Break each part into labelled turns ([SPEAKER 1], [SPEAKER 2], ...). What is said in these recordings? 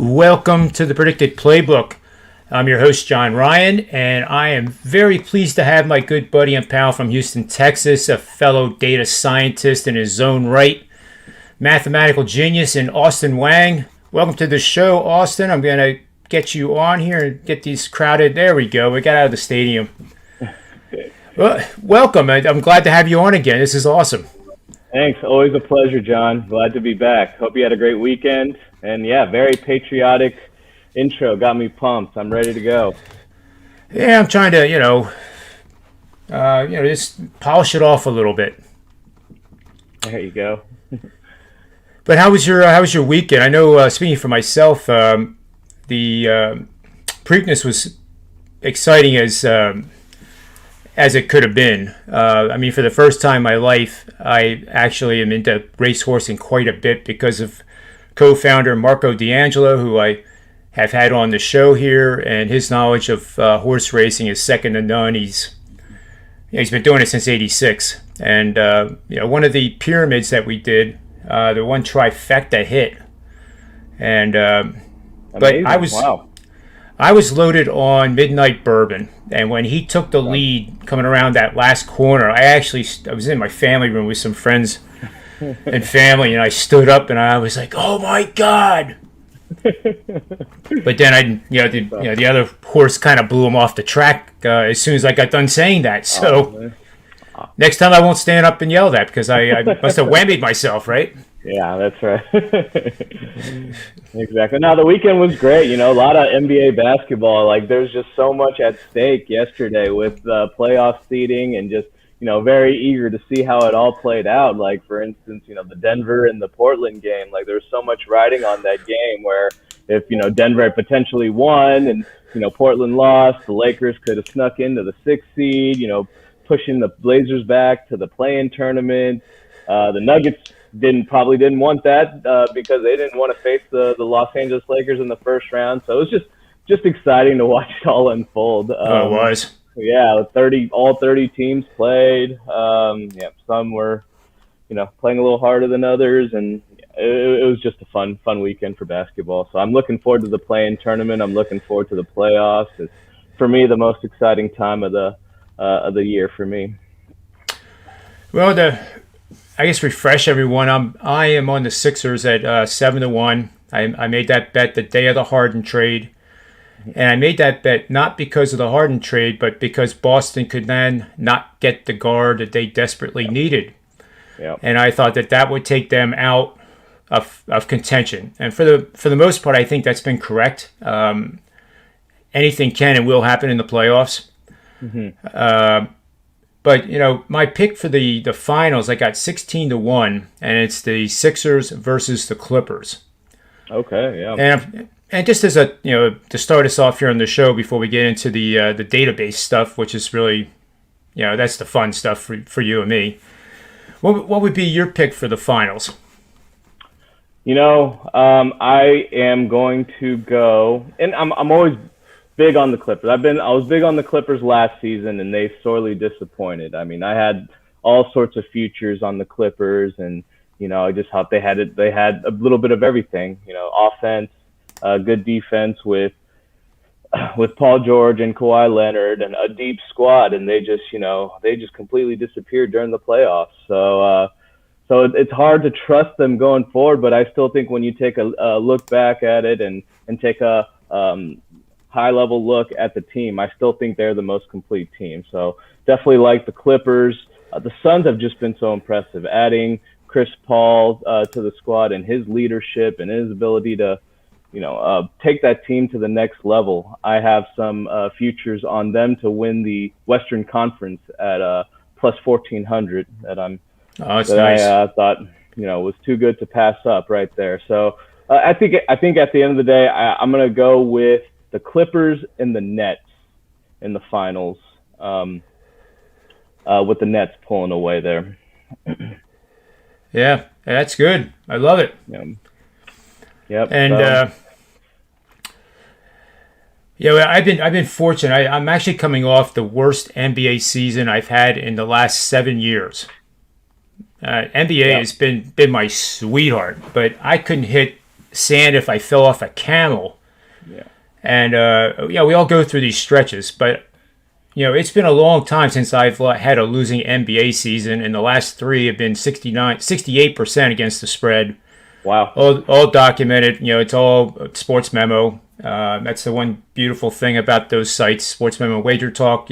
[SPEAKER 1] Welcome to the Predicted Playbook. I'm your host, John Ryan, and I am very pleased to have my good buddy and pal from Houston, Texas, a fellow data scientist in his own right, mathematical genius in Austin Wang. Welcome to the show, Austin. I'm going to get you on here and get these crowded. There we go. We got out of the stadium. Well, welcome. I'm glad to have you on again. This is awesome.
[SPEAKER 2] Thanks. Always a pleasure, John. Glad to be back. Hope you had a great weekend. And yeah, very patriotic intro. Got me pumped. I'm ready to go.
[SPEAKER 1] Yeah, I'm trying to, just polish it off a little bit.
[SPEAKER 2] There you go.
[SPEAKER 1] But how was your weekend? I know, speaking for myself, the Preakness was exciting as it could have been. For the first time in my life, I actually am into racehorsing quite a bit because of co-founder Marco D'Angelo, who I have had on the show here, and his knowledge of horse racing is second to none. He's been doing it since '86, and one of the pyramids that we did, the one trifecta hit, and but I was loaded on Midnight Bourbon, and when he took the lead coming around that last corner, I was in my family room with some friends and family, and I stood up and I was like, "Oh my God!" But then the other horse kind of blew him off the track as soon as I got done saying that. So next time I won't stand up and yell that because I must have whammied myself, right?
[SPEAKER 2] Yeah, that's right. Exactly. Now, the weekend was great. A lot of NBA basketball. Like, there's just so much at stake yesterday with playoff seeding and just, very eager to see how it all played out. Like, for instance, the Denver and the Portland game. Like, there's so much riding on that game where if, Denver potentially won and, Portland lost, the Lakers could have snuck into the 6th seed, pushing the Blazers back to the play-in tournament. The Nuggets probably didn't want that because they didn't want to face the Los Angeles Lakers in the first round. So it was just exciting to watch it all unfold.
[SPEAKER 1] It was.
[SPEAKER 2] Yeah, all 30 teams played. Some were, playing a little harder than others, and it was just a fun weekend for basketball. So I'm looking forward to the play-in tournament. I'm looking forward to the playoffs. It's, for me, the most exciting time of the year for me.
[SPEAKER 1] Well, I guess refresh everyone. I am on the Sixers at 7-1. I made that bet the day of the Harden trade, and I made that bet not because of the Harden trade, but because Boston could then not get the guard that they desperately needed.
[SPEAKER 2] Yep.
[SPEAKER 1] And I thought that would take them out of contention. And for the most part, I think that's been correct. Anything can and will happen in the playoffs.
[SPEAKER 2] Mm-hmm.
[SPEAKER 1] But, my pick for the finals, I got 16-1, and it's the Sixers versus the Clippers.
[SPEAKER 2] Okay, yeah.
[SPEAKER 1] And just as to start us off here on the show before we get into the database stuff, which is really, that's the fun stuff for you and me. What would be your pick for the finals?
[SPEAKER 2] I am going to go, and I'm always big on the Clippers. I was big on the Clippers last season, and they sorely disappointed. I mean, I had all sorts of futures on the Clippers, and I just thought they had a little bit of everything. Offense, good defense with Paul George and Kawhi Leonard, and a deep squad, and they just completely disappeared during the playoffs. So it's hard to trust them going forward, but I still think when you take a look back at it and take a high-level look at the team, I still think they're the most complete team. So definitely like the Clippers. The Suns have just been so impressive, adding Chris Paul to the squad and his leadership and his ability to, take that team to the next level. I have some futures on them to win the Western Conference at plus 1,400 that
[SPEAKER 1] nice.
[SPEAKER 2] I thought was too good to pass up right there. So I think at the end of the day, I'm going to go with the Clippers and the Nets in the finals, with the Nets pulling away there.
[SPEAKER 1] Yeah, that's good. I love it.
[SPEAKER 2] Yeah. Yep.
[SPEAKER 1] And I've been fortunate. I'm actually coming off the worst NBA season I've had in the last 7 years. NBA has been my sweetheart, but I couldn't hit sand if I fell off a camel.
[SPEAKER 2] Yeah.
[SPEAKER 1] And we all go through these stretches, but it's been a long time since I've had a losing NBA season, and the last three have been 68% against the spread.
[SPEAKER 2] Wow.
[SPEAKER 1] All documented. It's all Sports Memo. That's the one beautiful thing about those sites, Sports Memo, Wager Talk.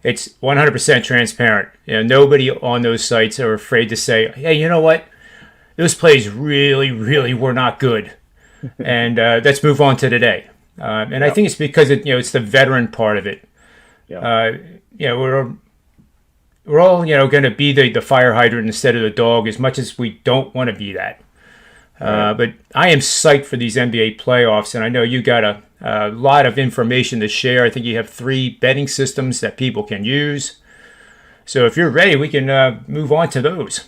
[SPEAKER 1] It's 100% transparent. Nobody on those sites are afraid to say, hey, you know what? Those plays really, really were not good. And let's move on to today. And I think it's because it's the veteran part of it.
[SPEAKER 2] Yeah.
[SPEAKER 1] We're all going to be the fire hydrant instead of the dog, as much as we don't want to be that. But I am psyched for these NBA playoffs, and I know you got a lot of information to share. I think you have 3 betting systems that people can use. So if you're ready, we can move on to those.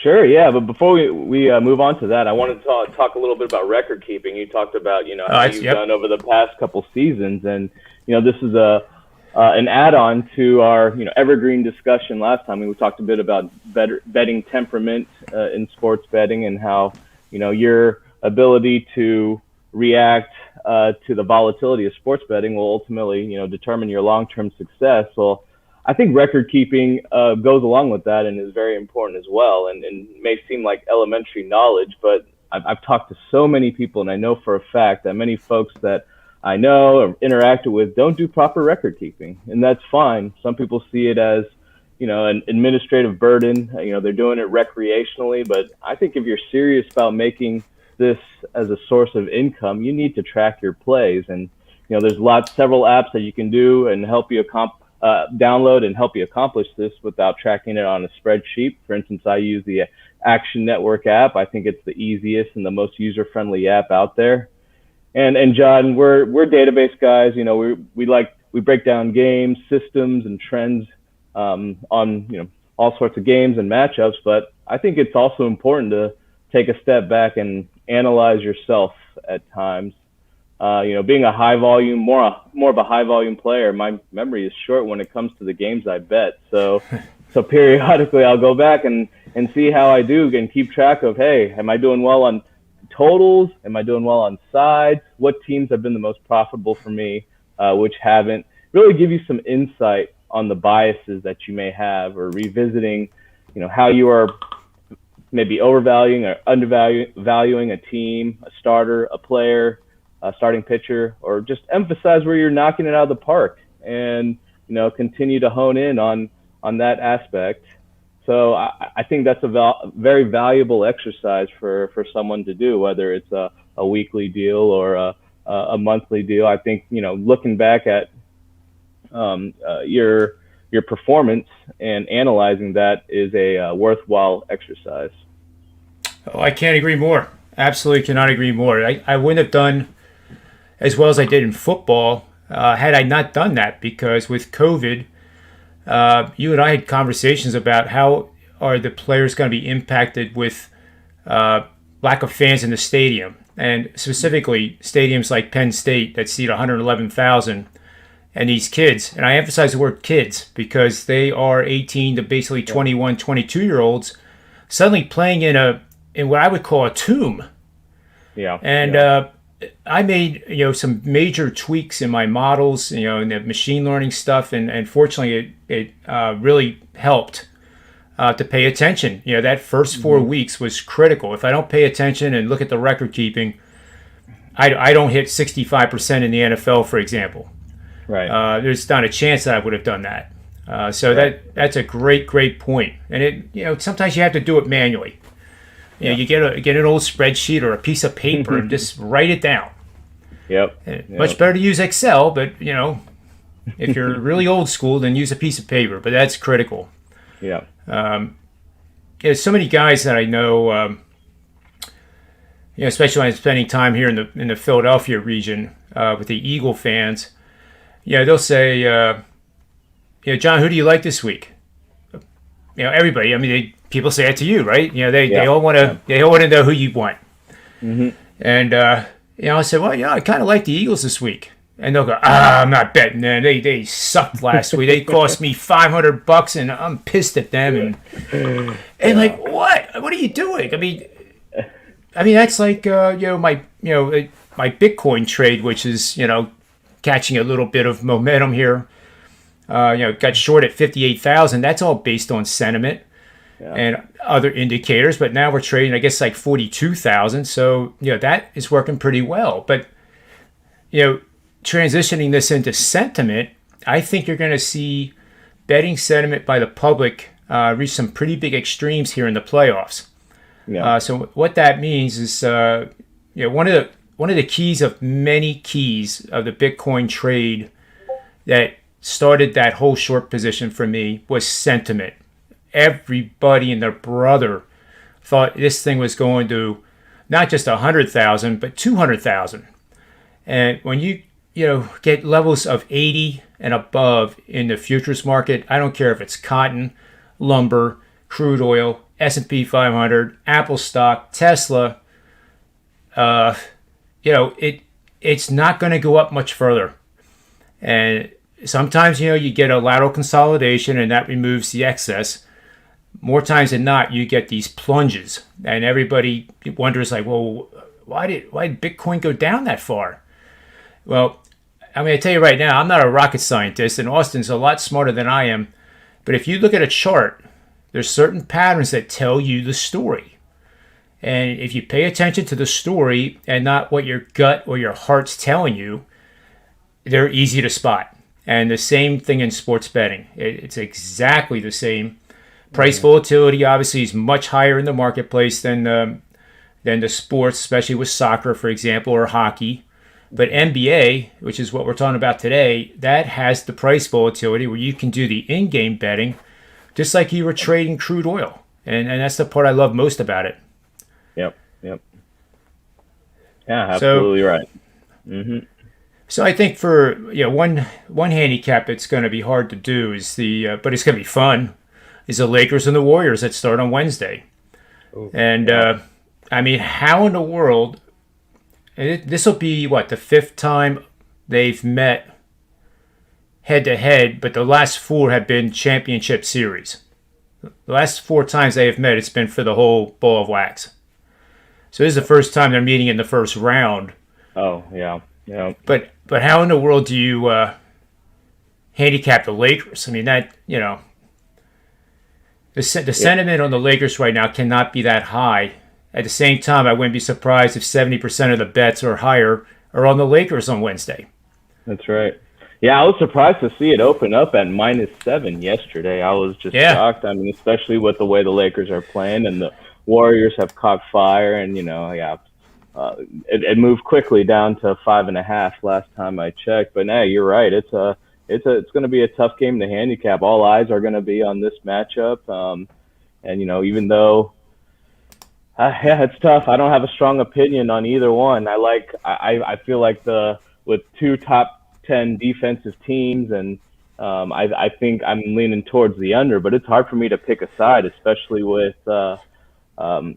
[SPEAKER 2] Sure, yeah. But before we move on to that, I wanted to talk a little bit about record keeping. You talked about how you've done over the past couple seasons, and this is an add-on to our evergreen discussion last time. We talked a bit about betting temperament in sports betting, and how your ability to react to the volatility of sports betting will ultimately determine your long-term success. Well, I think record keeping goes along with that and is very important as well, and may seem like elementary knowledge, but I've talked to so many people, and I know for a fact that many folks that I know or interacted with don't do proper record keeping, and that's fine. Some people see it as an administrative burden. They're doing it recreationally, but I think if you're serious about making this as a source of income, you need to track your plays. And there's several apps that you can do and help you download and help you accomplish this without tracking it on a spreadsheet. For instance, I use the Action Network app. I think it's the easiest and the most user-friendly app out there. And John, we're database guys. We break down games, systems, and trends on all sorts of games and matchups. But I think it's also important to take a step back and analyze yourself at times. Being a high volume, more of a high volume player, my memory is short when it comes to the games I bet. So periodically I'll go back and see how I do and keep track of, hey, am I doing well on totals? Am I doing well on sides? What teams have been the most profitable for me, which haven't? Really give you some insight on the biases that you may have, or revisiting, how you are maybe overvaluing or undervaluing a team, a starter, a player, a starting pitcher, or just emphasize where you're knocking it out of the park, and continue to hone in on that aspect. So I think that's a very valuable exercise for someone to do, whether it's a weekly deal or a monthly deal. I think looking back at your performance and analyzing that is a worthwhile exercise.
[SPEAKER 1] Oh, I can't agree more. Absolutely cannot agree more. I wouldn't have done as well as I did in football had I not done that, because with COVID, you and I had conversations about how are the players going to be impacted with lack of fans in the stadium, and specifically stadiums like Penn State that seat 111,000, and these kids, and I emphasize the word kids because they are 18 to basically 21, 22-year-olds suddenly playing in what I would call a tomb.
[SPEAKER 2] Yeah.
[SPEAKER 1] And I made some major tweaks in my models, in the machine learning stuff, and fortunately it really helped to pay attention. That first 4 weeks was critical. If I don't pay attention and look at the record keeping, I don't hit 65% in the NFL, for example.
[SPEAKER 2] Right.
[SPEAKER 1] There's not a chance that I would have done that. So that's a great point. And it sometimes you have to do it manually. You get an old spreadsheet or a piece of paper and just write it down.
[SPEAKER 2] Yep.
[SPEAKER 1] Much better to use Excel, but if you're really old school, then use a piece of paper. But that's critical.
[SPEAKER 2] Yeah.
[SPEAKER 1] There's so many guys that I know, especially when I'm spending time here in the Philadelphia region with the Eagle fans. They'll say, John, who do you like this week? Everybody. I mean, people say it to you, right? They all want to know who you want. Mm-hmm. And I said, well, I kind of like the Eagles this week. And they'll go, I'm not betting them. They sucked last week. They cost me $500, and I'm pissed at them. And like, what? What are you doing? I mean, I mean, that's like my Bitcoin trade, which is catching a little bit of momentum here. Got short at 58,000. That's all based on sentiment and other indicators. But now we're trading, I guess, like 42,000. So that is working pretty well. But transitioning this into sentiment, I think you're going to see betting sentiment by the public reach some pretty big extremes here in the playoffs.
[SPEAKER 2] Yeah.
[SPEAKER 1] So what that means is, one of the keys of many keys of the Bitcoin trade that started that whole short position for me was sentiment. Everybody and their brother thought this thing was going to not just 100,000 but 200,000. And when you get levels of 80 and above in the futures market, I don't care if it's cotton, lumber, crude oil, S&P 500, Apple stock, Tesla, it's not going to go up much further. And sometimes, you get a lateral consolidation and that removes the excess. More times than not, you get these plunges. And everybody wonders, like, well, why did Bitcoin go down that far? Well, I mean, I tell you right now, I'm not a rocket scientist, and Austin's a lot smarter than I am. But if you look at a chart, there's certain patterns that tell you the story. And if you pay attention to the story and not what your gut or your heart's telling you, they're easy to spot. And the same thing in sports betting. It's exactly the same. Price volatility obviously is much higher in the marketplace than the sports, especially with soccer, for example, or hockey. But NBA, which is what we're talking about today, that has the price volatility where you can do the in-game betting just like you were trading crude oil. And that's the part I love most about it.
[SPEAKER 2] Yep. Yeah, absolutely right. Mm-hmm.
[SPEAKER 1] So I think for one handicap that's going to be hard to do is but it's going to be fun, is the Lakers and the Warriors that start on Wednesday. Ooh, and I mean, how in the world? This will be the fifth time they've met head to head, but the last four have been championship series. The last four times they have met, it's been for the whole ball of wax. So this is the first time they're meeting in the first round.
[SPEAKER 2] Oh, yeah.
[SPEAKER 1] But how in the world do you handicap the Lakers? I mean, that, the sentiment on the Lakers right now cannot be that high. At the same time, I wouldn't be surprised if 70% of the bets or higher are on the Lakers on Wednesday.
[SPEAKER 2] That's right. Yeah, I was surprised to see it open up at -7 yesterday. I was just shocked. I mean, especially with the way the Lakers are playing and the Warriors have caught fire, and it moved quickly down to 5.5 last time I checked. But no, you're right. It's going to be a tough game to handicap. All eyes are going to be on this matchup, and even though. Yeah, it's tough. I don't have a strong opinion on either one. I feel like with two top 10 defensive teams, and I think I'm leaning towards the under, but it's hard for me to pick a side, especially with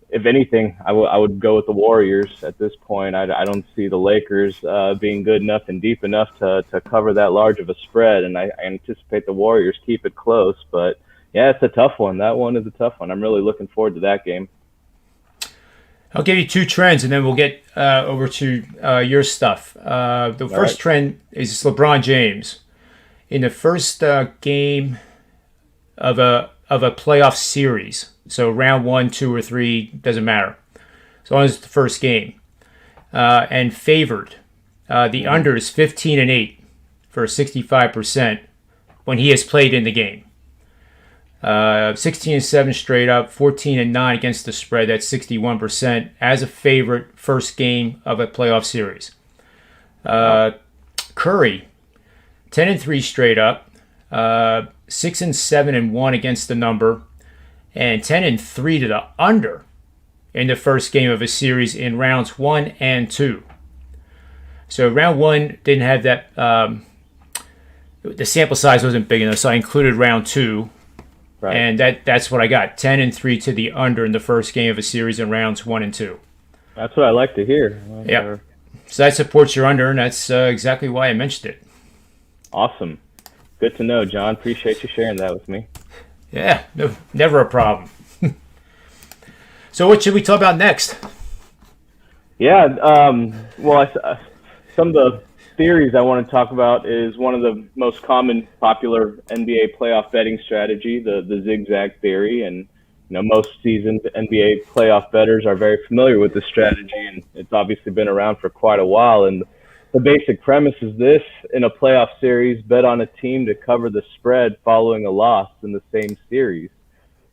[SPEAKER 2] if anything, I would go with the Warriors at this point. I don't see the Lakers being good enough and deep enough to cover that large of a spread, and I anticipate the Warriors keep it close. But yeah, it's a tough one. That one is a tough one. I'm really looking forward to that game.
[SPEAKER 1] I'll give you two trends, and then we'll get over to your stuff. The first trend is LeBron James. In the first game of a playoff series, so round 1, 2, or 3, doesn't matter, as long as it's the first game, and favored. The under is 15-8 for 65% when he has played in the game. 16-7 straight up, 14-9 against the spread. That's 61% as a favorite first game of a playoff series. Curry, 10-3 straight up, 6-7-1 against the number, and 10-3 to the under in the first game of a series in rounds 1 and 2. So round 1 didn't have that. The sample size wasn't big enough, so I included round 2. Right. And that's what I got, 10-3 to the under in the first game of a series in rounds 1 and 2.
[SPEAKER 2] That's what I like to hear.
[SPEAKER 1] Yeah. So that supports your under, and that's exactly why I mentioned it.
[SPEAKER 2] Awesome. Good to know, John. Appreciate you sharing that with me.
[SPEAKER 1] Yeah, no, never a problem. So what should we talk about next?
[SPEAKER 2] Yeah. Some of the theories I want to talk about is one of the most common popular NBA playoff betting strategy, the zigzag theory, and most seasoned NBA playoff bettors are very familiar with this strategy, and it's obviously been around for quite a while. And the basic premise is this: in a playoff series, bet on a team to cover the spread following a loss in the same series.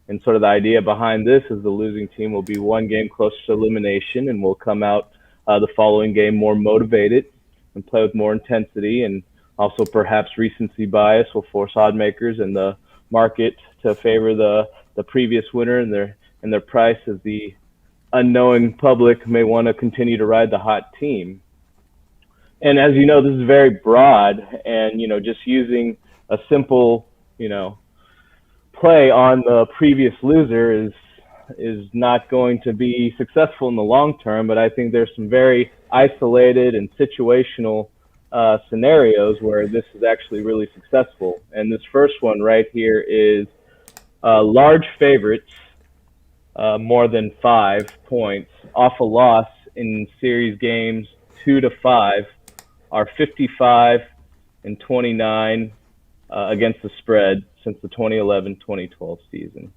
[SPEAKER 2] And sort of the idea behind this is the losing team will be one game closer to elimination and will come out the following game more motivated and play with more intensity. And also perhaps recency bias will force odd makers in the market to favor the previous winner and their price, as the unknowing public may want to continue to ride the hot team. And as you know, this is very broad, and just using a simple play on the previous loser is not going to be successful in the long term. But I think there's some very isolated and situational scenarios where this is actually really successful. And this first one right here is large favorites, more than 5 points off a loss in series games 2 to 5 are 55 and 29 against the spread since the 2011-2012 season.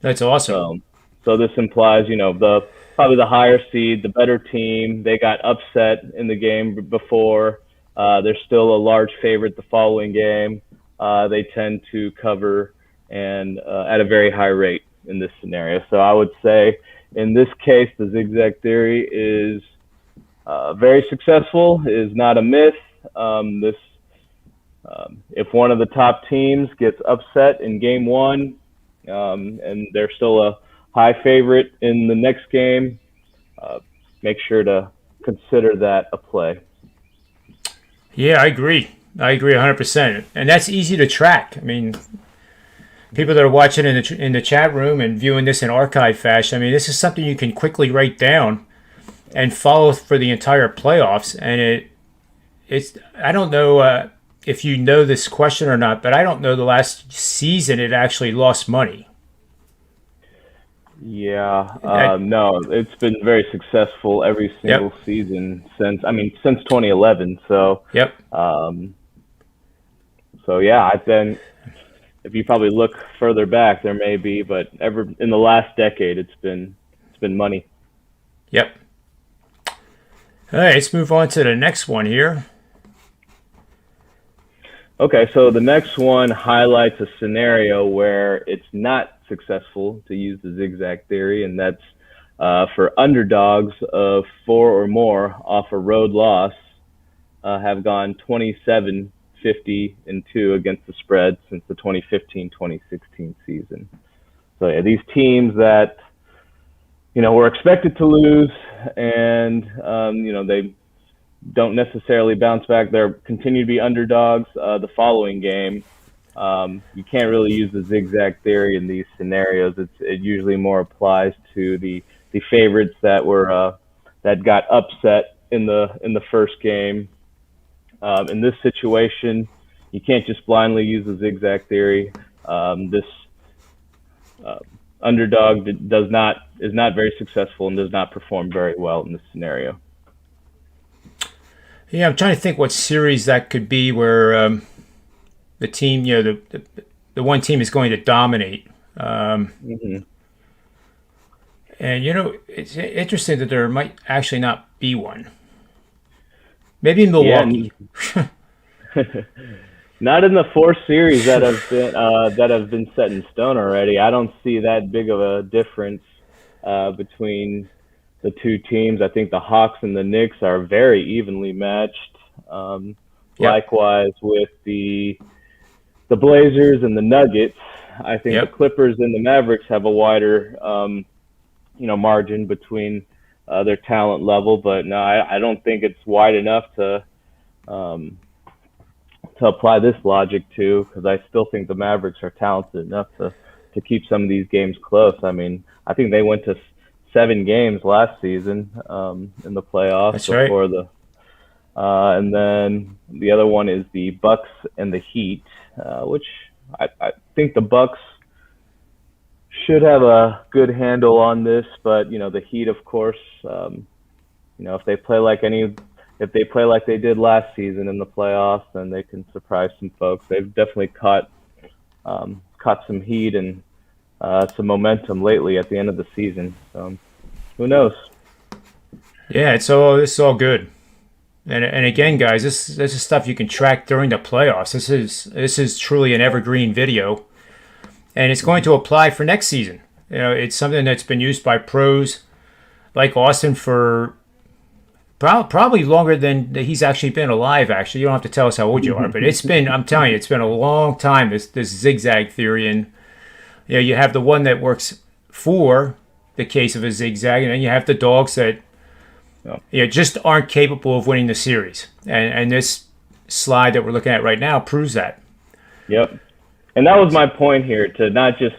[SPEAKER 1] That's awesome.
[SPEAKER 2] So this implies, the probably the higher seed, the better team. They got upset in the game before. They're still a large favorite the following game. They tend to cover and at a very high rate in this scenario. So I would say in this case, the zigzag theory is very successful. Is not a myth. If one of the top teams gets upset in game one, and they're still a high favorite in the next game, make sure to consider that a play.
[SPEAKER 1] Yeah, I agree. I agree 100%. And that's easy to track. I mean, people that are watching in the chat room and viewing this in archive fashion, I mean, this is something you can quickly write down and follow for the entire playoffs. And it's I don't know if you know this question or not, but I don't know the last season it actually lost money.
[SPEAKER 2] Yeah,
[SPEAKER 1] That,
[SPEAKER 2] no, it's been very successful every
[SPEAKER 1] yep,
[SPEAKER 2] single season since 2011.
[SPEAKER 1] yep.
[SPEAKER 2] Um, so yeah, I think if you probably look further back, there may be, but ever in the last decade, it's been money.
[SPEAKER 1] Yep. All right, let's move on to the next one here.
[SPEAKER 2] Okay, so the next one highlights a scenario where it's not successful to use the zigzag theory, and that's for underdogs of four or more off a road loss have gone 27, 50, and 2 against the spread since the 2015-2016 season. So yeah, these teams that were expected to lose, and they don't necessarily bounce back. They continue to be underdogs the following game. You can't really use the zigzag theory in these scenarios. It usually more applies to the favorites that got upset in the first game. In this situation, you can't just blindly use the zigzag theory. This underdog is not very successful and does not perform very well in this scenario.
[SPEAKER 1] Yeah, I'm trying to think what series that could be where the team, the one team is going to dominate.
[SPEAKER 2] Mm-hmm.
[SPEAKER 1] And it's interesting that there might actually not be one. Maybe
[SPEAKER 2] Yeah,
[SPEAKER 1] Milwaukee.
[SPEAKER 2] not in the four series that have been set in stone already. I don't see that big of a difference between the two teams. I think the Hawks and the Knicks are very evenly matched. Um,
[SPEAKER 1] Yep,
[SPEAKER 2] Likewise with the Blazers and the Nuggets. I think the
[SPEAKER 1] yep.
[SPEAKER 2] Clippers and the Mavericks have a wider margin between their talent level, but no, I don't think it's wide enough um, to apply this logic to, because I still think the Mavericks are talented enough to keep some of these games close. I mean, I think they went to 7 games last season in the playoffs
[SPEAKER 1] That's right.
[SPEAKER 2] before and then the other one is the Bucks and the Heat, which I think the Bucks should have a good handle on this, but the Heat, of course, if they play like they did last season in the playoffs, then they can surprise some folks. They've definitely caught some heat and some momentum lately at the end of the season. So who knows?
[SPEAKER 1] Yeah, this is all good. And again, guys, this is stuff you can track during the playoffs. This is truly an evergreen video, and it's going to apply for next season. It's something that's been used by pros like Austin for probably longer than he's actually been alive. Actually, you don't have to tell us how old you are, but I'm telling you, it's been a long time. This zigzag theory, and you have the one that works for the case of a zigzag, and then you have the dogs that just aren't capable of winning the series. And this slide that we're looking at right now proves that.
[SPEAKER 2] Yep. And that was my point here, to not just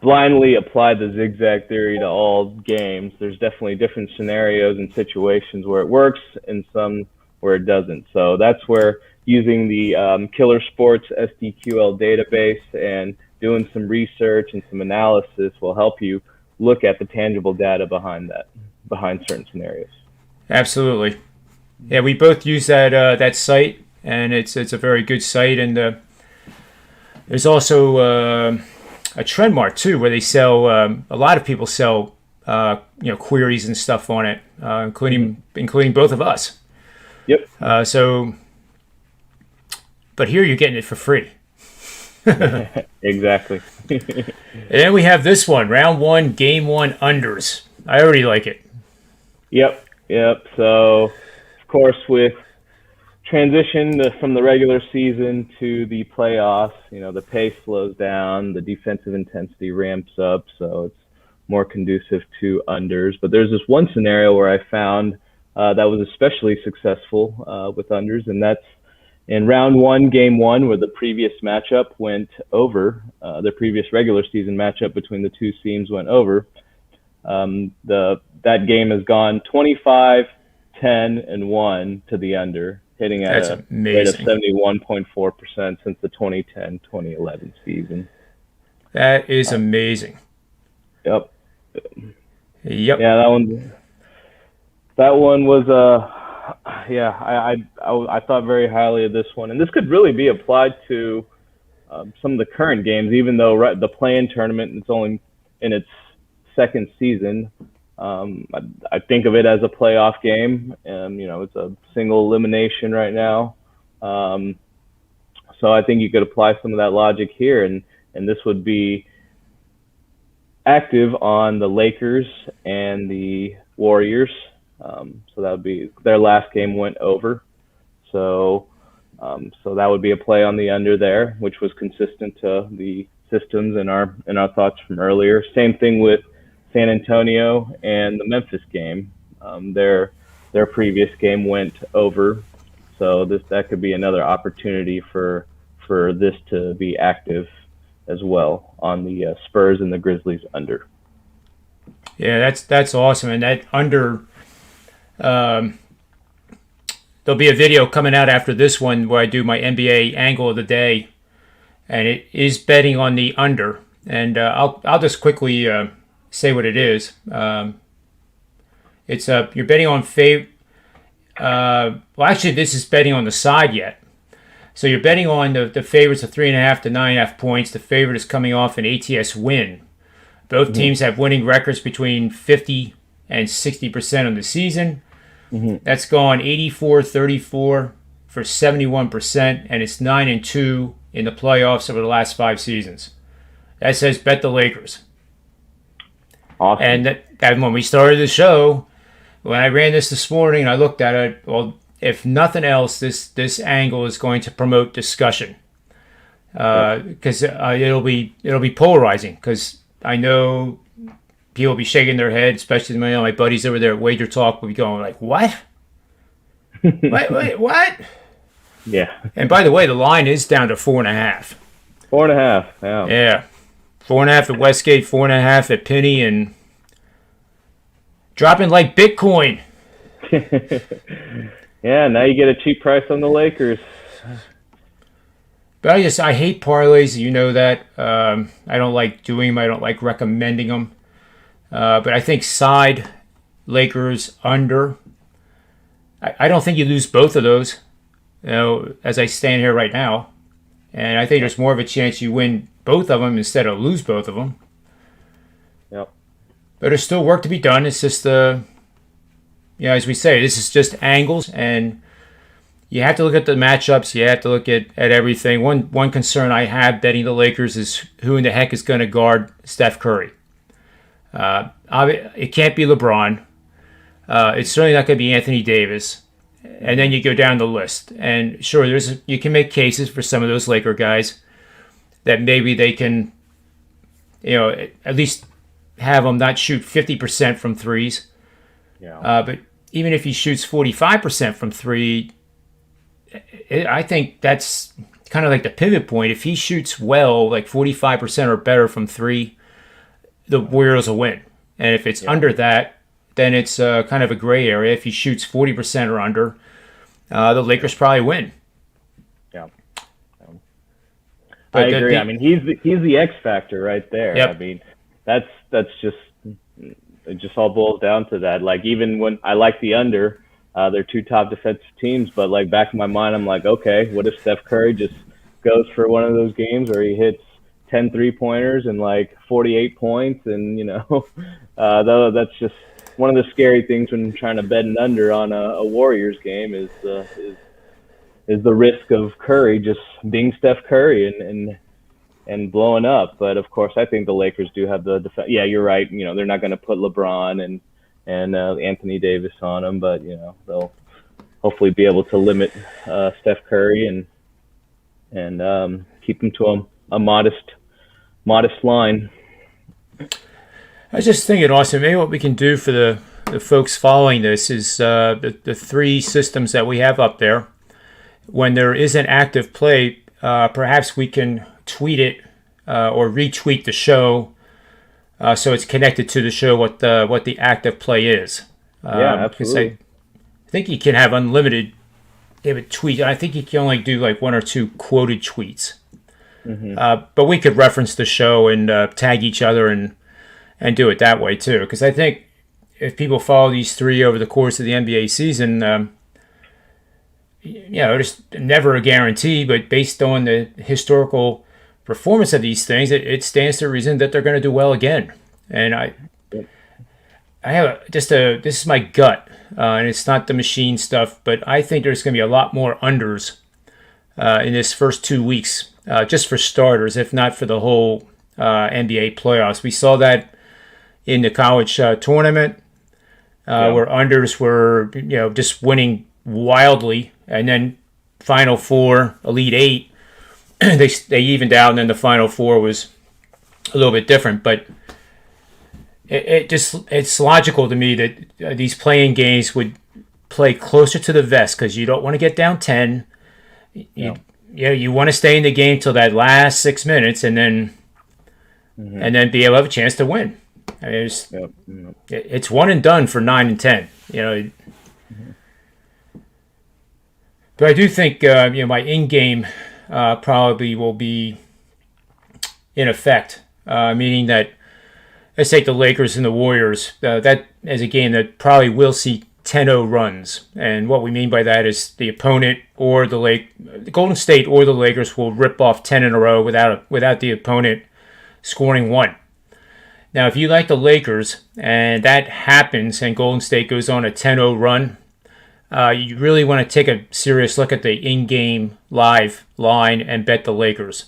[SPEAKER 2] blindly apply the zigzag theory to all games. There's definitely different scenarios and situations where it works and some where it doesn't. So that's where using the Killer Sports SDQL database and doing some research and some analysis will help you look at the tangible data behind certain scenarios.
[SPEAKER 1] Absolutely. Yeah, we both use that site, and it's a very good site. And there's also a trend mark too, where they sell. A lot of people sell queries and stuff on it, including both of us.
[SPEAKER 2] Yep.
[SPEAKER 1] But here you're getting it for free.
[SPEAKER 2] Exactly.
[SPEAKER 1] And then we have this one, round 1, game 1 unders. I already like it.
[SPEAKER 2] Yep. So, of course, with transition from the regular season to the playoffs, the pace slows down, the defensive intensity ramps up, so it's more conducive to unders. But there's this one scenario where I found that was especially successful with unders, and that's in round 1, game 1, where the previous matchup went over. The previous regular season matchup between the two teams went over. That game has gone 25, 10, and 1 to the under, hitting at a rate of 71.4% since the 2010-2011 season.
[SPEAKER 1] That is amazing.
[SPEAKER 2] Yep.
[SPEAKER 1] Yeah,
[SPEAKER 2] that one was I thought very highly of this one, and this could really be applied to some of the current games, even though the play-in tournament is only in its second season. I think of it as a playoff game, and it's a single elimination right now. So I think you could apply some of that logic here, and this would be active on the Lakers and the Warriors. So that would be their last game went over. So that would be a play on the under there, which was consistent to the systems and our thoughts from earlier. Same thing with San Antonio and the Memphis game. Their previous game went over, so that could be another opportunity for this to be active as well on the Spurs and the Grizzlies under.
[SPEAKER 1] Yeah, that's awesome, and that under. There'll be a video coming out after this one where I do my NBA angle of the day, and it is betting on the under. And I'll just quickly say what it is. It's you're betting on well, actually, this is betting on the side yet. So you're betting on the favorites of 3.5 to 9.5 points. The favorite is coming off an ATS win. Both teams have winning records between 50 and 60% of the season. That's gone 84-34 for 71%, and it's 9-2 in the playoffs over the last 5 seasons. That says bet the Lakers.
[SPEAKER 2] Awesome.
[SPEAKER 1] And when we started the show, when I ran this morning, I looked at it. Well, if nothing else, this angle is going to promote discussion because it'll be polarizing. Because I know people will be shaking their head, especially my buddies over there at Wager Talk will be going like, "What? Wait, what?"
[SPEAKER 2] Yeah.
[SPEAKER 1] And by the way, the line is down to 4.5.
[SPEAKER 2] 4.5. Yeah.
[SPEAKER 1] Yeah. 4.5 at Westgate, 4.5 at Penny, and dropping like Bitcoin.
[SPEAKER 2] Yeah, now you get a cheap price on the Lakers.
[SPEAKER 1] But I hate parlays. You know that. I don't like doing them. I don't like recommending them. But I think side Lakers under I don't think you lose both of those, as I stand here right now. And I think there's more of a chance you win both of them instead of lose both of them.
[SPEAKER 2] Yep.
[SPEAKER 1] But there's still work to be done. It's just, as we say, this is just angles, and you have to look at the matchups. You have to look at everything. One concern I have betting the Lakers is who in the heck is going to guard Steph Curry. It can't be LeBron. It's certainly not going to be Anthony Davis. And then you go down the list. And sure, you can make cases for some of those Laker guys that maybe they can, at least have them not shoot 50% from threes.
[SPEAKER 2] Yeah.
[SPEAKER 1] But even if he shoots 45% from three, I think that's kind of like the pivot point. If he shoots well, like 45% or better from three, the Warriors will win. And if it's under that, then it's kind of a gray area. If he shoots 40% or under, the Lakers probably win.
[SPEAKER 2] Yeah.
[SPEAKER 1] But
[SPEAKER 2] I agree. I mean, he's the X factor right there.
[SPEAKER 1] Yep.
[SPEAKER 2] I mean, that's just it. Just all boils down to that. Like, even when I like the under, they're two top defensive teams, but like back in my mind, I'm like, okay, what if Steph Curry just goes for one of those games where he hits 10 3-pointers and like 48 points, and that's just one of the scary things when trying to bet an under on a Warriors game is the risk of Curry just being Steph Curry and blowing up. But of course, I think the Lakers do have the defense. Yeah, you're right. They're not going to put LeBron and Anthony Davis on them, but they'll hopefully be able to limit Steph Curry and keep him to a modest line.
[SPEAKER 1] I was just thinking, Austin, maybe what we can do for the folks following this is the three systems that we have up there. When there is an active play, perhaps we can tweet it or retweet the show so it's connected to the show what the active play is.
[SPEAKER 2] Yeah, absolutely.
[SPEAKER 1] I think you can have unlimited tweet. I think you can only do like one or two quoted tweets. Mm-hmm. But we could reference the show and tag each other and do it that way too. Because I think if people follow these three over the course of the NBA season, there's never a guarantee, but based on the historical performance of these things, it stands to reason that they're going to do well again. And I have this is my gut, and it's not the machine stuff, but I think there's going to be a lot more unders in this first 2 weeks, just for starters, if not for the whole NBA playoffs. We saw that in the college tournament, where unders were just winning wildly, and then Final Four, Elite Eight, they evened out, and then the Final Four was a little bit different. But it's logical to me that these playing games would play closer to the vest because you don't want to get down 10. You want to stay in the game till that last 6 minutes, and then be able to have a chance to win. I mean, it's one and done for 9 and 10. But I do think my in-game probably will be in effect, meaning that let's take the Lakers and the Warriors. That is a game that probably will see 10-0 runs, and what we mean by that is the opponent or the Golden State or the Lakers will rip off 10 in a row without the opponent scoring one. Now, if you like the Lakers and that happens and Golden State goes on a 10-0 run, you really want to take a serious look at the in-game live line and bet the Lakers.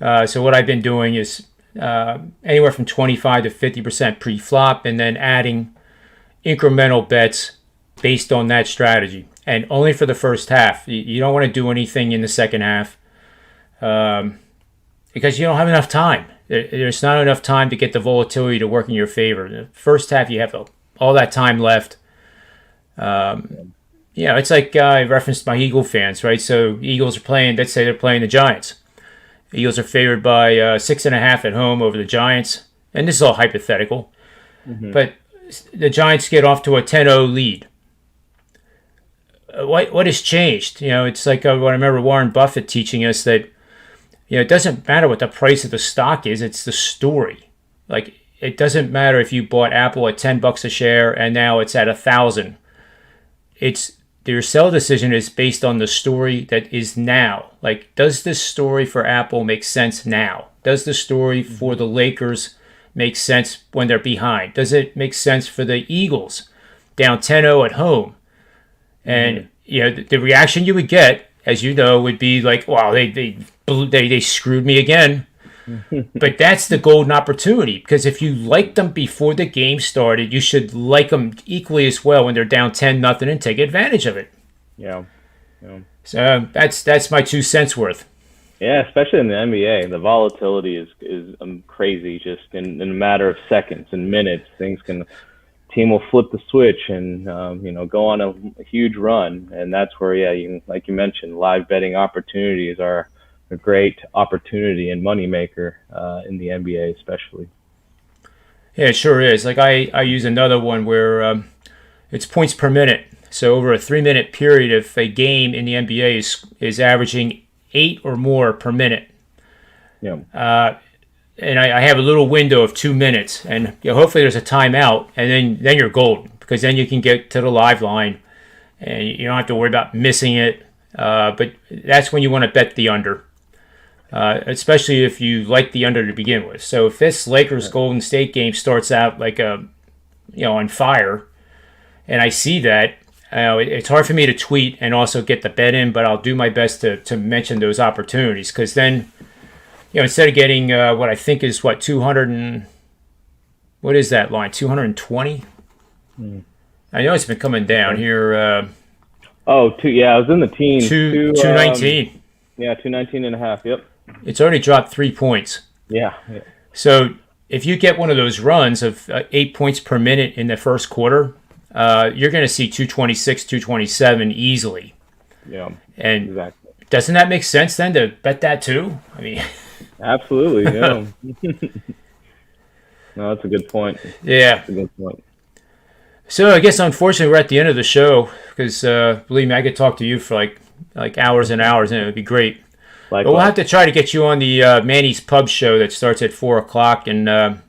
[SPEAKER 1] So what I've been doing is anywhere from 25 to 50% pre-flop, and then adding incremental bets based on that strategy. And only for the first half. You don't want to do anything in the second half because you don't have enough time. There's not enough time to get the volatility to work in your favor. The first half, you have all that time left. It's like I referenced my Eagle fans, right? So Eagles are playing, let's say they're playing the Giants. The Eagles are favored by 6.5 at home over the Giants. And this is all hypothetical. Mm-hmm. But the Giants get off to a 10-0 lead. What has changed? It's like what I remember Warren Buffett teaching us that, it doesn't matter what the price of the stock is, it's the story. Like, it doesn't matter if you bought Apple at $10 a share and now it's at 1,000. It's your sell decision is based on the story that is now. Like, does this story for Apple make sense now? Does the story for the Lakers make sense when they're behind? Does it make sense for the Eagles down 10-0 at home? And the reaction you would get, as you know, would be like, "Wow, they screwed me again." But that's the golden opportunity, because if you liked them before the game started, you should like them equally as well when they're down 10-0 and take advantage of it.
[SPEAKER 2] Yeah.
[SPEAKER 1] So that's my 2 cents worth.
[SPEAKER 2] Yeah, especially in the NBA, the volatility is crazy. Just in a matter of seconds and minutes, team will flip the switch and go on a huge run, and that's where like you mentioned, live betting opportunities are a great opportunity and moneymaker in the NBA especially.
[SPEAKER 1] Yeah, it sure is. Like I use another one where it's points per minute. So over a 3-minute period, if a game in the NBA is averaging 8 or more per minute, and I have a little window of 2 minutes, and hopefully there's a timeout, and then you're golden, because then you can get to the live line, and you don't have to worry about missing it. But that's when you want to bet the under. Especially if you like the under to begin with. So if this Lakers Golden State game starts out like on fire, and I see that, it's hard for me to tweet and also get the bet in, but I'll do my best to mention those opportunities, because then, instead of getting what I think is 200 and what is that line, 220? I know it's been coming down here. I
[SPEAKER 2] was in the teens.
[SPEAKER 1] 219.
[SPEAKER 2] 219 and a half. Yep.
[SPEAKER 1] It's already dropped 3 points.
[SPEAKER 2] Yeah.
[SPEAKER 1] So if you get one of those runs of 8 points per minute in the first quarter, you're going to see 226, 227 easily.
[SPEAKER 2] Yeah.
[SPEAKER 1] And
[SPEAKER 2] exactly.
[SPEAKER 1] Doesn't that make sense then to bet that too? I mean,
[SPEAKER 2] absolutely. Yeah. No, that's a good point.
[SPEAKER 1] Yeah. That's a good point. So I guess unfortunately we're at the end of the show, because believe me, I could talk to you for like hours and hours, and it would be great. But we'll have to try to get you on the Manny's Pub show that starts at 4 o'clock, and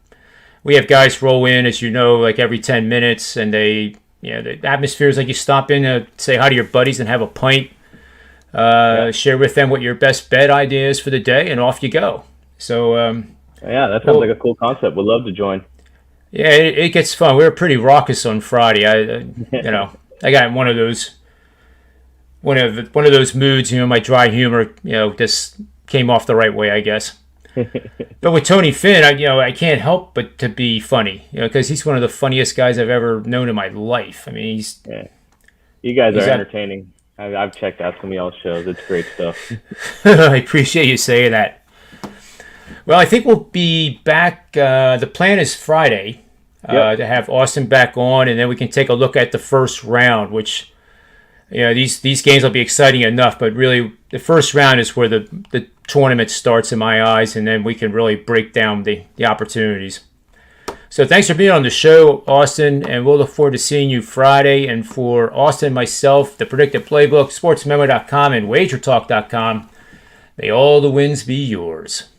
[SPEAKER 1] we have guys roll in, as you know, like every 10 minutes, and the atmosphere is like you stop in to say hi to your buddies and have a pint, share with them what your best bet idea is for the day, and off you go. So
[SPEAKER 2] that sounds like a cool concept. We'd love to join.
[SPEAKER 1] Yeah, it gets fun. We were pretty raucous on Friday. I got one of those moods. My dry humor, just came off the right way, I guess. But with Tony Finn, I can't help but to be funny, because he's one of the funniest guys I've ever known in my life. I mean,
[SPEAKER 2] you guys are entertaining. I've checked out some of y'all's shows. It's great stuff.
[SPEAKER 1] I appreciate you saying that. Well, I think we'll be back. The plan is Friday to have Austin back on, and then we can take a look at the first round, which, these games will be exciting enough, but really the first round is where the tournament starts in my eyes, and then we can really break down the opportunities. So thanks for being on the show, Austin, and we'll look forward to seeing you Friday. And for Austin, myself, the Predictive Playbook, sportsmemo.com, and wagertalk.com, may all the wins be yours.